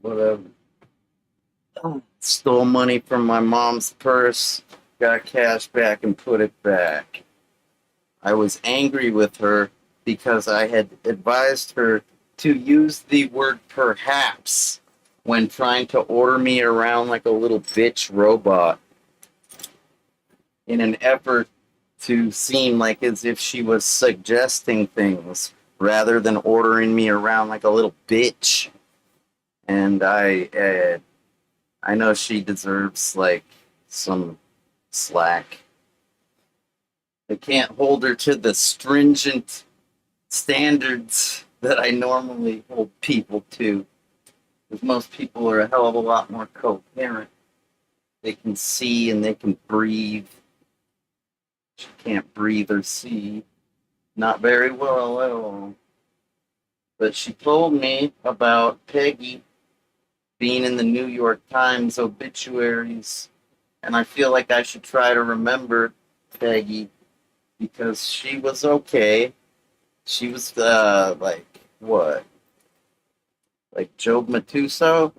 Whatever. Stole money from my mom's purse, got cash back, and put it back. I was angry with her because I had advised her to use the word perhaps when trying to order me around like a little bitch robot in an effort to seem like as if she was suggesting things rather than ordering me around like a little bitch. And I know she deserves like some slack. I can't hold her to the stringent standards that I normally hold people to. Because most people are a hell of a lot more coherent. They can see and they can breathe. She can't breathe or see. Not very well at all. But she told me about Peggy being in the New York Times obituaries. And I feel like I should try to remember Peggy because she was okay. She was like what? Like Job Matuso?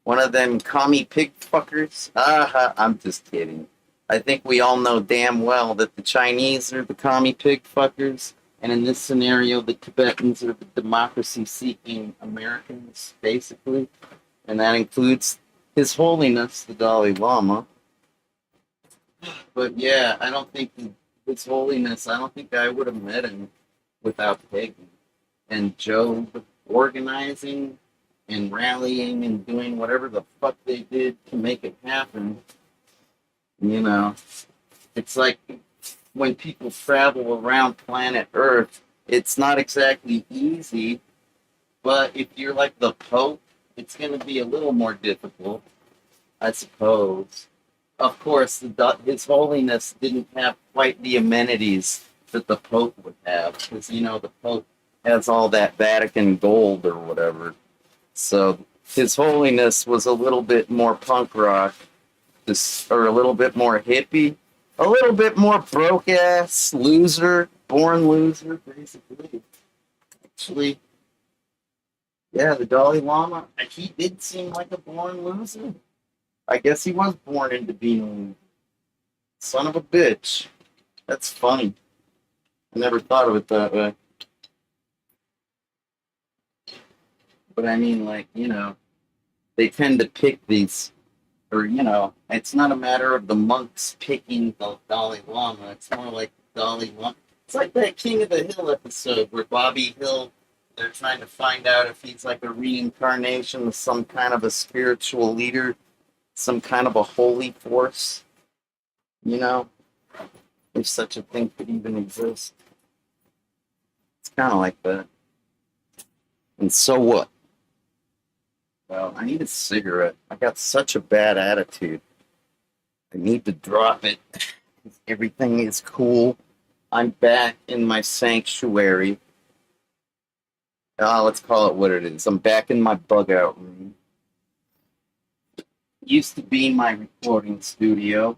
One of them commie pig fuckers? I'm just kidding. I think we all know damn well that the Chinese are the commie pig fuckers, and in this scenario, the Tibetans are the democracy-seeking Americans, basically, and that includes His Holiness the Dalai Lama. But yeah, I don't think His Holiness. I don't think I would have met him without Peggy and Job organizing and rallying and doing whatever the fuck they did to make it happen. You know, it's like when people travel around planet Earth, it's not exactly easy, but if you're like the Pope, it's going to be a little more difficult, I suppose. Of course, His Holiness didn't have quite the amenities that the Pope would have, because, you know, the Pope has all that Vatican gold or whatever. So His Holiness was a little bit more punk rock, or a little bit more hippie, a little bit more broke ass loser, born loser, basically. Actually, yeah, the Dalai Lama, he did seem like a born loser. I guess he was born into being a loser. Son of a bitch. That's funny. I never thought of it that way. But I mean, like, you know, they tend to pick these, or, you know, it's not a matter of the monks picking the Dalai Lama. It's more like the Dalai Lama. It's like that King of the Hill episode where Bobby Hill, they're trying to find out if he's like a reincarnation of some kind of a spiritual leader, some kind of a holy force, you know, if such a thing could even exist. It's kind of like that. And so what? Well, I need a cigarette. I got such a bad attitude. I need to drop it. Everything is cool. I'm back in my sanctuary. Let's call it what it is. I'm back in my bug out room. Used to be my recording studio.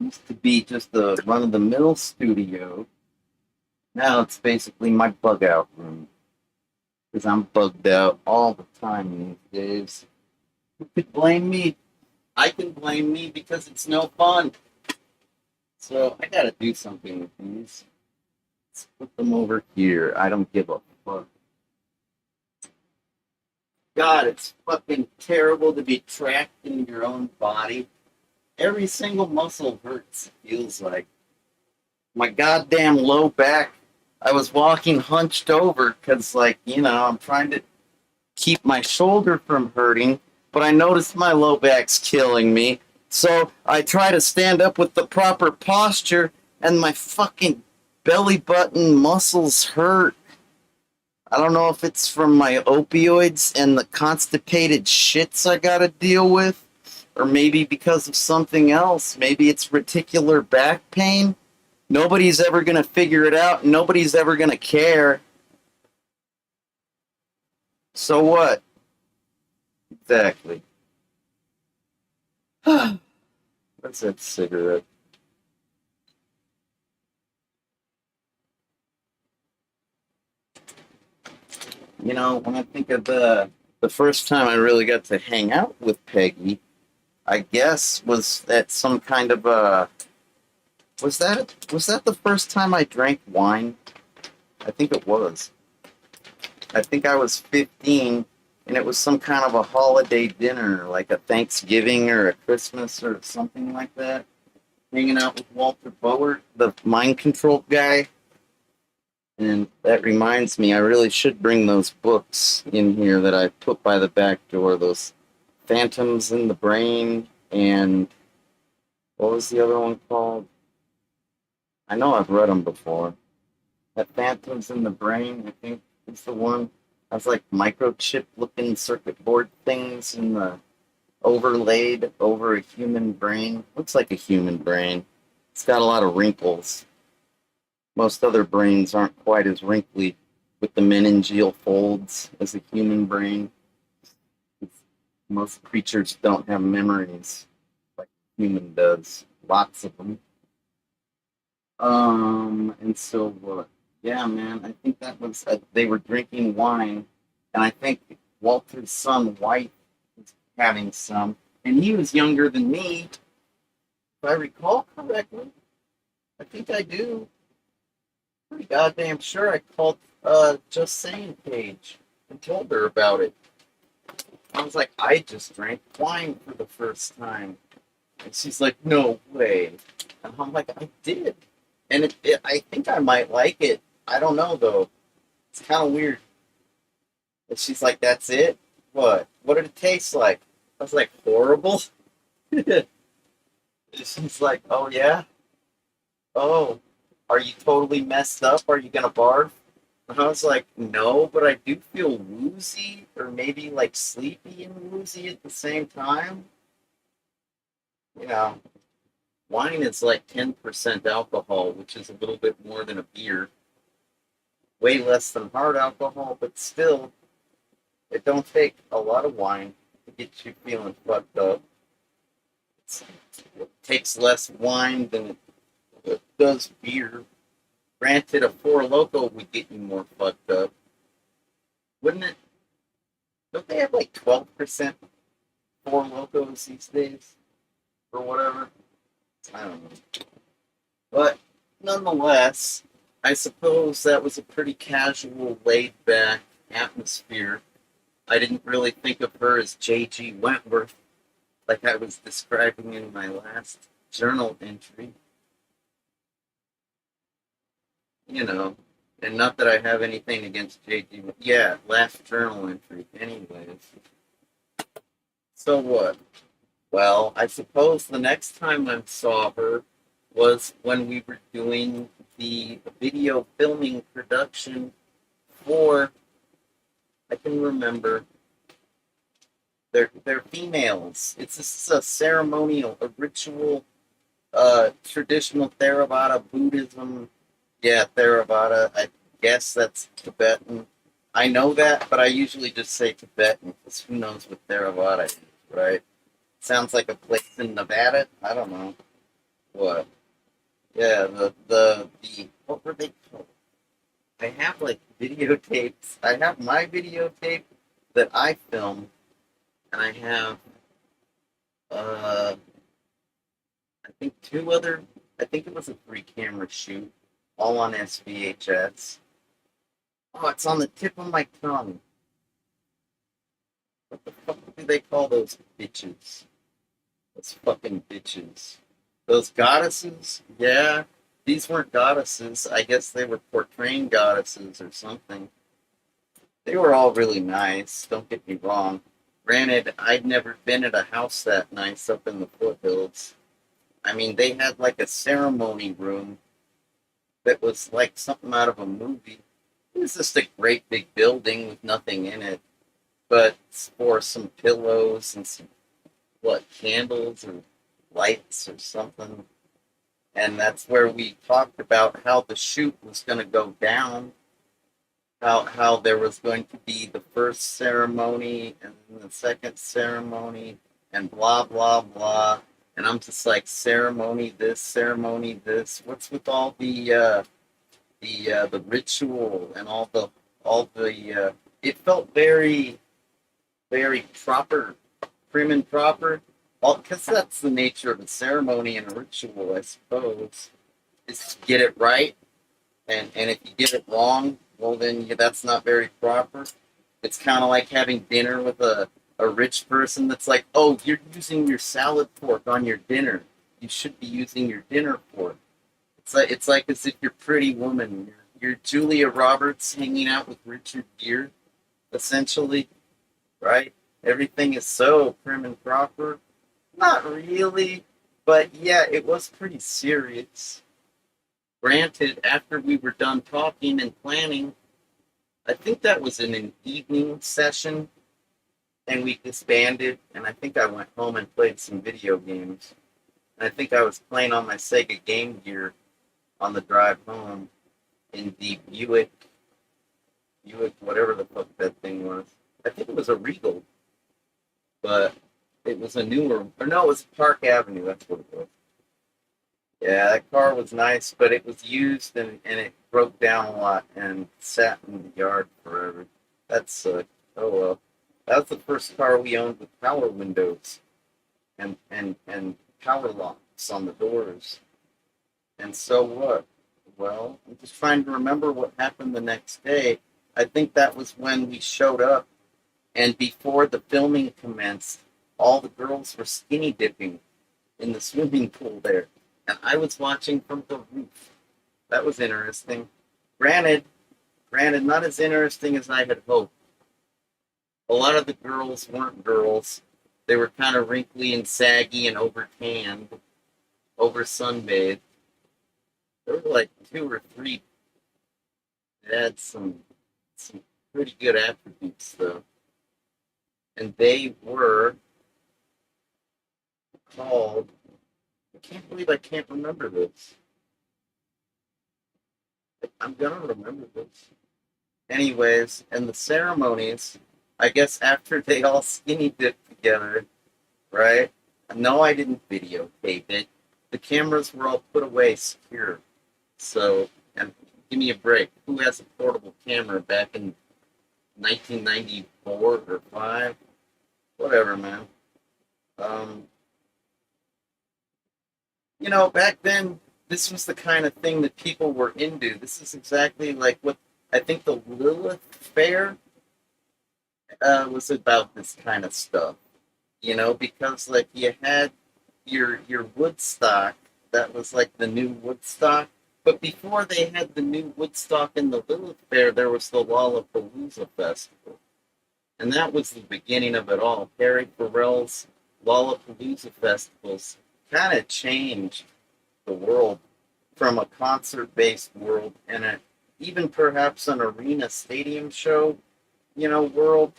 Used to be just a run of the mill studio. Now it's basically my bug out room. Because I'm bugged out all the time these days. Who could blame me? I can blame me because it's no fun. So I gotta do something with these. Let's put them over here. I don't give a fuck. God, it's fucking terrible to be trapped in your own body. Every single muscle hurts, it feels like. My goddamn low back. I was walking hunched over because, like, you know, I'm trying to keep my shoulder from hurting, but I noticed my low back's killing me. So I try to stand up with the proper posture, and my fucking belly button muscles hurt. I don't know if it's from my opioids and the constipated shits I gotta deal with, or maybe because of something else. Maybe it's reticular back pain. Nobody's ever gonna figure it out. Nobody's ever gonna care. So what? Exactly. What's that cigarette? When I think of the first time I really got to hang out with Peggy, I guess was at some kind of a was that the first time I drank wine? I think it was. I think I was 15 and it was some kind of a holiday dinner, like a Thanksgiving or a Christmas or something like that. Hanging out with Walter Bower, the mind control guy. And that reminds me, I really should bring those books in here that I put by the back door. Those Phantoms in the Brain and what was the other one called? I know I've read them before. That Phantoms in the Brain, I think, is the one. Has like microchip looking circuit board things in the overlaid over a human brain. Looks like a human brain. It's got a lot of wrinkles. Most other brains aren't quite as wrinkly with the meningeal folds as a human brain. Most creatures don't have memories like a human does. Lots of them. And so what? Yeah, man, I think that was they were drinking wine, and I think Walter's son White was having some, and he was younger than me, if I recall correctly. I think I do. Pretty goddamn sure I called Just Saying Paige and told her about it. I was like, I just drank wine for the first time. And she's like, no way. And I'm like, I did. And I think I might like it. I don't know, though. It's kind of weird. And she's like, that's it? What? What did it taste like? I was like, horrible. She's like, oh, yeah? Oh, are you totally messed up? Are you going to barf? And I was like, no, but I do feel woozy or maybe like sleepy and woozy at the same time. You know, wine is like 10% alcohol, which is a little bit more than a beer. Way less than hard alcohol, but still, it don't take a lot of wine to get you feeling fucked up. It takes less wine than it does beer. Granted, a Four Loco would get you more fucked up, wouldn't it? Don't they have like 12% Four Locos these days, or whatever? I don't know. But nonetheless, I suppose that was a pretty casual, laid back atmosphere. I didn't really think of her as J.G. Wentworth like I was describing in my last journal entry. You know, and not that I have anything against J.G. Yeah, last journal entry. Anyways. So what? Well, I suppose the next time I saw her was when we were doing the video filming production for, I can remember, they're females. It's just a ceremonial, a ritual, traditional Theravada Buddhism. Yeah, Theravada. I guess that's Tibetan. I know that, but I usually just say Tibetan because who knows what Theravada is, right? Sounds like a place in Nevada. I don't know what. Yeah, the what were they called? I have like videotapes. I have my videotape that I filmed, and I have uh I think two other. I think it was a three-camera shoot, all on SVHS. Oh, it's on the tip of my tongue. What the fuck do they call those bitches? Those fucking bitches. Those goddesses? Yeah. These weren't goddesses. I guess they were portraying goddesses or something. They were all really nice, don't get me wrong. Granted, I'd never been at a house that nice up in the foothills. I mean, they had like a ceremony room that was like something out of a movie. It was just a great big building with nothing in it, but for some pillows and some, what, candles or lights or something. And that's where we talked about how the shoot was going to go down, how there was going to be the first ceremony and then the second ceremony and blah blah blah. And I'm just like, ceremony this, ceremony this. What's with all the ritual and all the it felt very, very proper, prim and proper. Well, because that's the nature of a ceremony and a ritual, I suppose, is to get it right. And if you get it wrong, well, then that's not very proper. It's kind of like having dinner with a rich person that's like, oh, you're using your salad fork on your dinner. You should be using your dinner fork. It's like as if you're Pretty Woman. You're Julia Roberts hanging out with Richard Gere, essentially, right? Everything is so prim and proper. Not really, but yeah, it was pretty serious. Granted, after we were done talking and planning, I think that was in an evening session, and we disbanded, and I think I went home and played some video games. And I think I was playing on my Sega Game Gear on the drive home in the Buick, whatever the fuck that thing was. I think it was a Regal, but it was a newer, or no, it was Park Avenue, that's what it was. Yeah, that car was nice, but it was used and it broke down a lot and sat in the yard forever. That sucked. Oh well. That was the first car we owned with power windows and power locks on the doors. And so what? Well, I'm just trying to remember what happened the next day. I think that was when we showed up, and before the filming commenced, all the girls were skinny dipping in the swimming pool there. And I was watching from the roof. That was interesting. Granted, not as interesting as I had hoped. A lot of the girls weren't girls. They were kind of wrinkly and saggy and over tanned, over sunbathed. There were like two or three that had some pretty good attributes though. And they were called, I can't believe I can't remember this. I'm gonna remember this. Anyways, and the ceremonies, I guess after they all skinny dipped together, right? No, I didn't videotape it. The cameras were all put away secure. So, and give me a break. Who has a portable camera back in 1994 or 5? Whatever, man. Um, back then, this was the kind of thing that people were into. This is exactly like what I think the Lilith Fair was about. This kind of stuff, because like you had your Woodstock, that was like the new Woodstock. But before they had the new Woodstock and the Lilith Fair, there was the Lollapalooza Festival. And that was the beginning of it all. Perry Farrell's Lollapalooza festivals kind of changed the world from a concert-based world and even perhaps an arena stadium show, world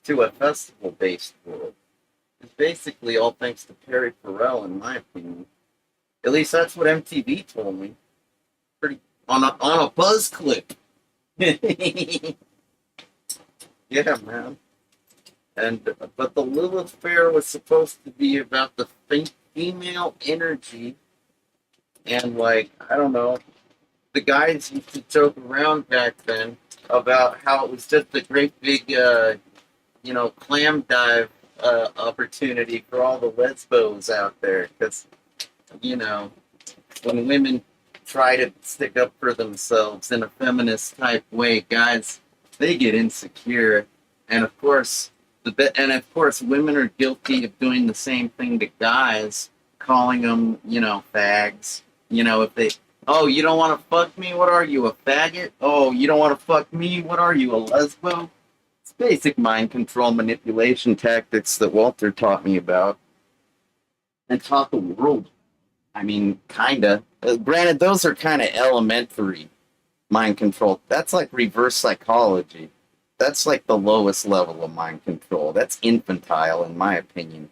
to a festival-based world. It's basically all thanks to Perry Farrell, in my opinion. At least that's what MTV told me. Pretty on a buzz clip. Yeah, man. And but the Lilith Fair was supposed to be about the female energy, and like I don't know, the guys used to joke around back then about how it was just a great big, clam dive opportunity for all the lesbos out there, because when women try to stick up for themselves in a feminist type way, guys, they get insecure, and of course women are guilty of doing the same thing to guys, calling them fags. If they, oh, you don't want to fuck me, what are you, a faggot? Oh, you don't want to fuck me, what are you, a lesbo? It's basic mind control manipulation tactics that Walter taught me about and taught the world. I mean, kinda. Granted, those are kind of elementary mind control. That's like reverse psychology. That's like the lowest level of mind control. That's infantile, in my opinion.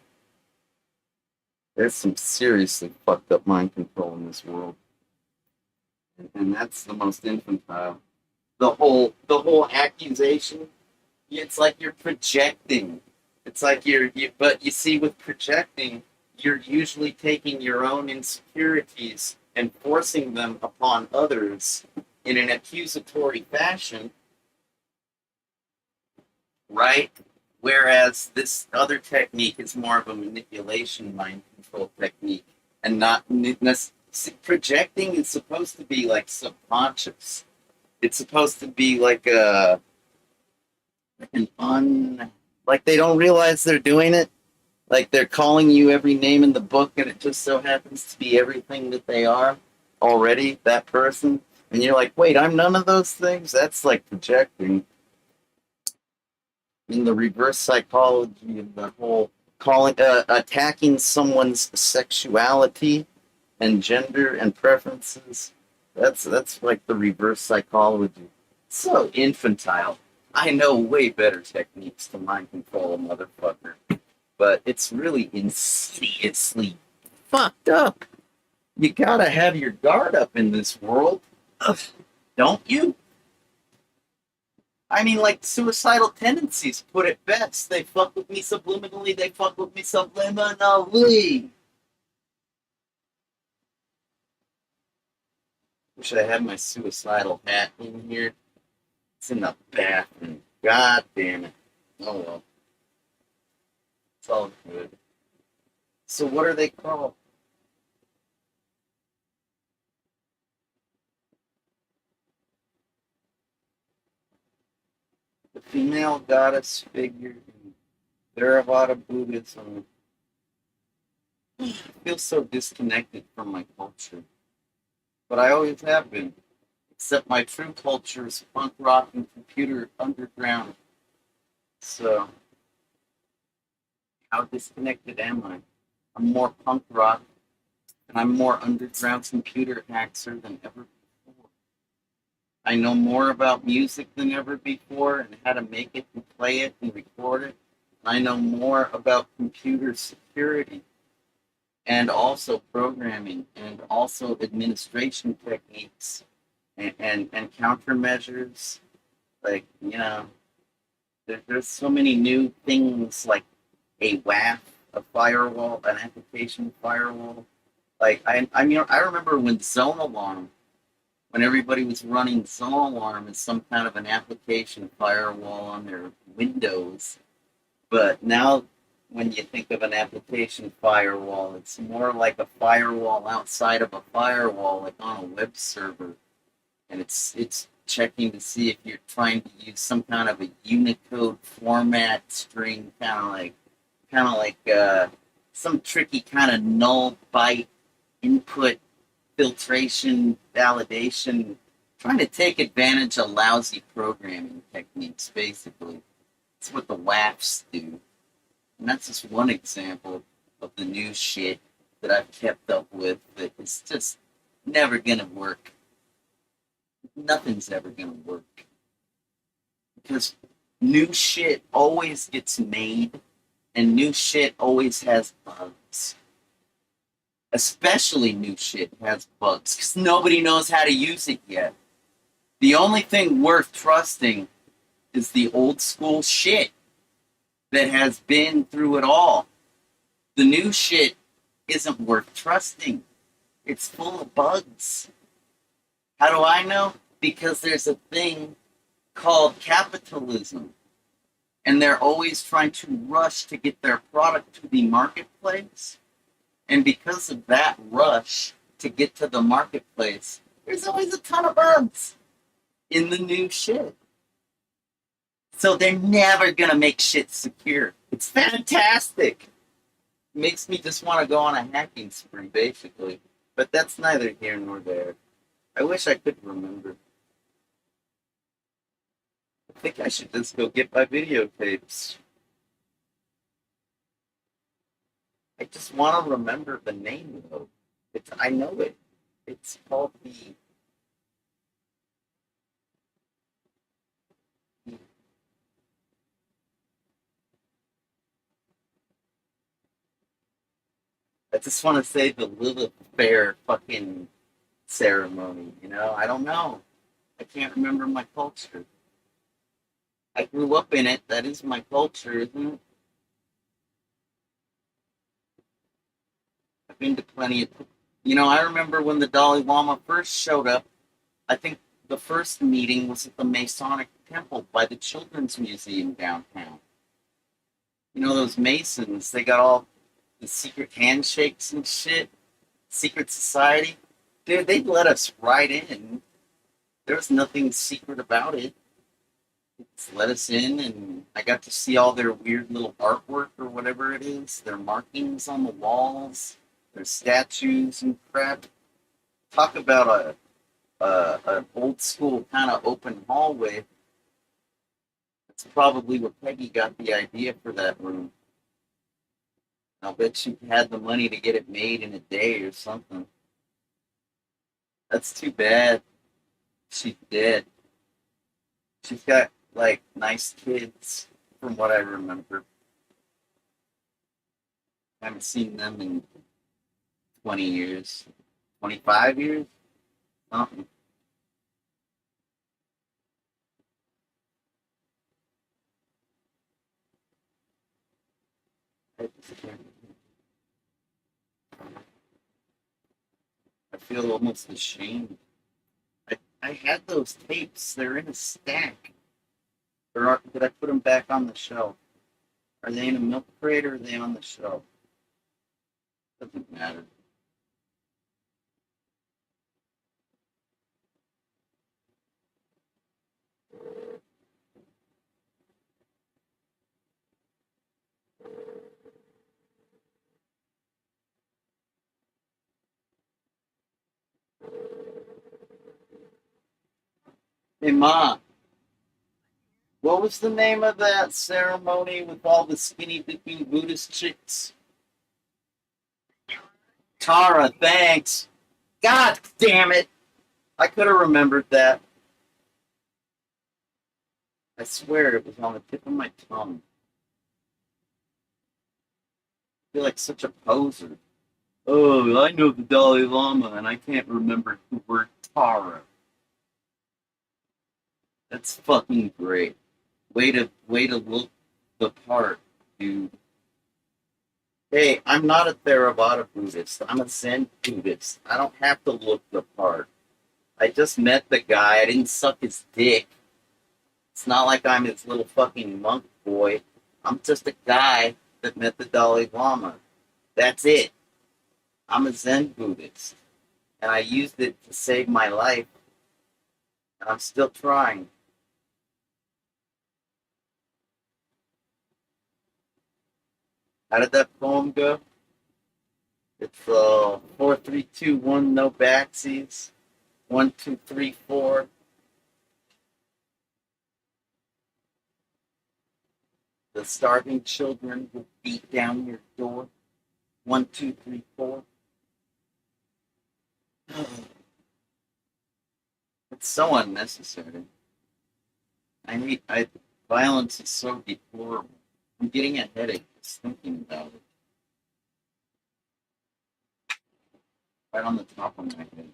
There's some seriously fucked up mind control in this world, and that's the most infantile. The whole accusation. It's like you're projecting. It's like but you see, with projecting, you're usually taking your own insecurities and forcing them upon others in an accusatory fashion. right? Whereas this other technique is more of a manipulation mind control technique and not projecting is supposed to be like subconscious. It's supposed to be like an like they don't realize they're doing it. Like they're calling you every name in the book and it just so happens to be everything that they are already, that person. And you're like, wait, I'm none of those things? That's like projecting in the reverse psychology of the whole calling attacking someone's sexuality and gender and preferences. That's like the reverse psychology. So infantile. I know way better techniques to mind control a motherfucker, but it's really insidiously fucked up. You gotta have your guard up in this world, don't you? I mean, like suicidal tendencies put it best. They fuck with me subliminally. They fuck with me subliminally. Wish I had my suicidal hat in here. It's in the bathroom. God damn it. Oh well. It's all good. So what are they called? The female goddess figure in Theravada Buddhism. I feel so disconnected from my culture. But I always have been. Except my true culture is punk rock and computer underground. So, how disconnected am I? I'm more punk rock and I'm more underground computer hacker than ever before. I know more about music than ever before and how to make it and play it and record it. I know more about computer security and also programming and also administration techniques and countermeasures. Like, there's so many new things like a WAF, a firewall, an application firewall. Like I remember when Zone Alarm, when everybody was running Zone Alarm as some kind of an application firewall on their Windows. But now when you think of an application firewall, it's more like a firewall outside of a firewall, like on a web server. And it's checking to see if you're trying to use some kind of a Unicode format string, kind of like some tricky kind of null byte input filtration validation, trying to take advantage of lousy programming techniques. Basically, that's what the WAFs do, and that's just one example of the new shit that I've kept up with that is just never gonna work. Nothing's ever gonna work because new shit always gets made and new shit always has bugs. Especially new shit has bugs because nobody knows how to use it yet. The only thing worth trusting is the old school shit that has been through it all. The new shit isn't worth trusting. It's full of bugs. How do I know? Because there's a thing called capitalism. And they're always trying to rush to get their product to the marketplace. And because of that rush to get to the marketplace, there's always a ton of bugs in the new shit. So they're never going to make shit secure. It's fantastic. It makes me just want to go on a hacking spree, basically. But that's neither here nor there. I wish I could remember. I think I should just go get my videotapes. I just want to remember the name, though. I know it. It's called the. I just want to say the Lilith Fair fucking ceremony. I don't know. I can't remember my culture. I grew up in it. That is my culture, isn't it? I've been to plenty of. I remember when the Dalai Lama first showed up. I think the first meeting was at the Masonic Temple by the Children's Museum downtown. You know those Masons? They got all the secret handshakes and shit. Secret society. Dude, they'd let us right in. There was nothing secret about it. Just let us in, and I got to see all their weird little artwork or whatever it is. Their markings on the walls, their statues and crap. Talk about an old school kind of open hallway. That's probably where Peggy got the idea for that room. I'll bet she had the money to get it made in a day or something. That's too bad. She's dead. She's got like nice kids, from what I remember. I haven't seen them in 20 years, 25 years, something. I feel almost ashamed. I had those tapes. They're in a stack. Did I put them back on the shelf? Are they in a milk crate or are they on the shelf? Doesn't matter. Hey, Ma, what was the name of that ceremony with all the skinny dipping Buddhist chicks? Tara, thanks. God damn it. I could have remembered that. I swear it was on the tip of my tongue. I feel like such a poser. Oh, I know the Dalai Lama and I can't remember the word Tara. That's fucking great. Way to look the part, dude. Hey, I'm not a Theravada Buddhist. I'm a Zen Buddhist. I don't have to look the part. I just met the guy. I didn't suck his dick. It's not like I'm his little fucking monk boy. I'm just a guy that met the Dalai Lama. That's it. I'm a Zen Buddhist. And I used it to save my life. And I'm still trying. How did that poem go? It's 4-3-2-1, no backsies. 1-2-3-4. The starving children will beat down your door. 1-2-3-4. It's so unnecessary. Violence is so deplorable. I'm getting a headache just thinking about it. Right on the top of my head.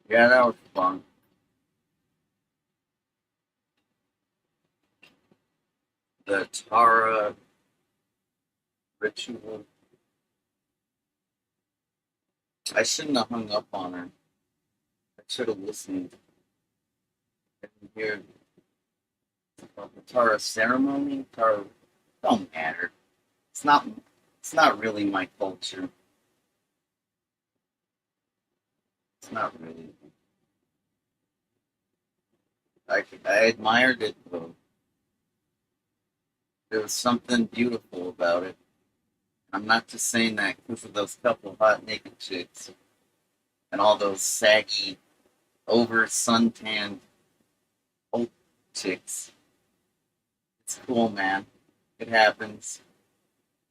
Yeah, that was fun. The Tara ritual. I shouldn't have hung up on her. I should have listened. I didn't hear about the Tara ceremony. Tara don't matter. It's not. It's not really my culture. It's not really. I admired it though. There was something beautiful about it. I'm not just saying that because of those couple hot naked chicks and all those saggy, over suntanned old chicks. It's cool, man. It happens.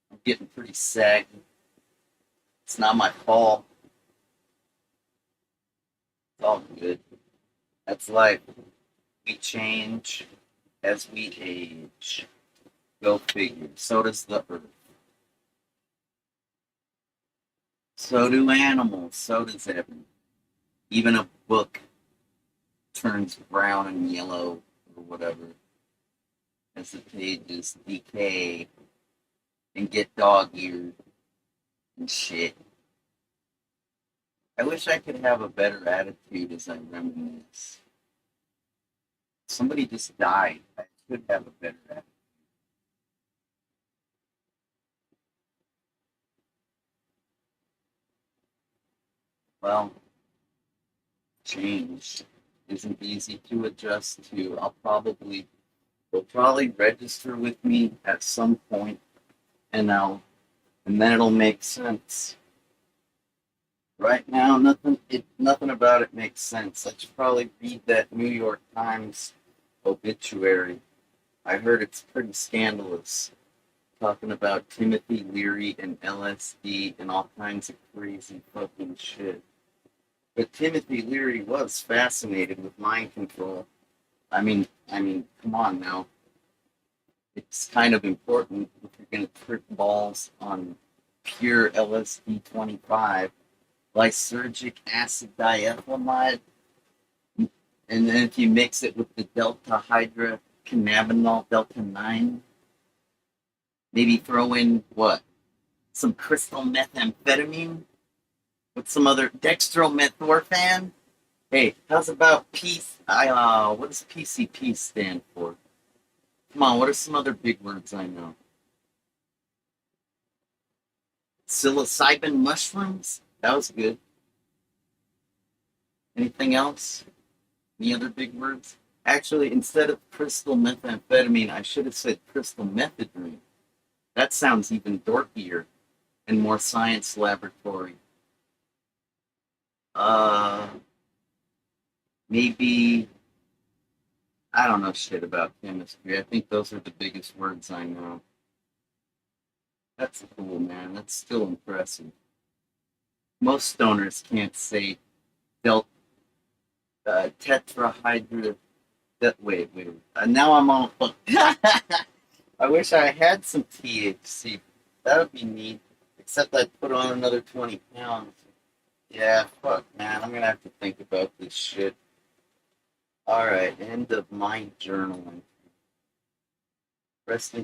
I'm getting pretty saggy. It's not my fault. It's all good. That's life. We change as we age. Go figure. So does the earth. So do animals. So does everything. Even a book turns brown and yellow or whatever. as the pages decay and get dog-eared and shit. I wish I could have a better attitude as I reminisce. Somebody just died. I could have a better attitude. Well, change isn't easy to adjust to. They'll probably register with me at some point, and and then it'll make sense. Right now, nothing about it makes sense. I should probably read that New York Times obituary. I heard it's pretty scandalous, talking about Timothy Leary and LSD and all kinds of crazy fucking shit. But Timothy Leary was fascinated with mind control. Come on now. It's kind of important if you're gonna trip balls on pure LSD 25, lysergic acid diethylamide, and then if you mix it with the delta hydrocannabinol delta 9, maybe throw in what? Some crystal methamphetamine with some other dextromethorphan. Hey, how's about peace? What does PCP stand for? Come on, what are some other big words I know? Psilocybin mushrooms? That was good. Anything else? Any other big words? Actually, instead of crystal methamphetamine, I should have said crystal methadone. That sounds even dorkier and more science laboratory. Uh, maybe I don't know shit about chemistry. I think those are the biggest words I know. That's cool, man. That's still impressive. Most stoners can't say del tetrahydra. Wait. Now I'm all fucked. I wish I had some THC. That would be neat. Except I'd put on another 20 pounds. Yeah, fuck, man. I'm gonna have to think about this shit. Alright, end of my journaling. Rest in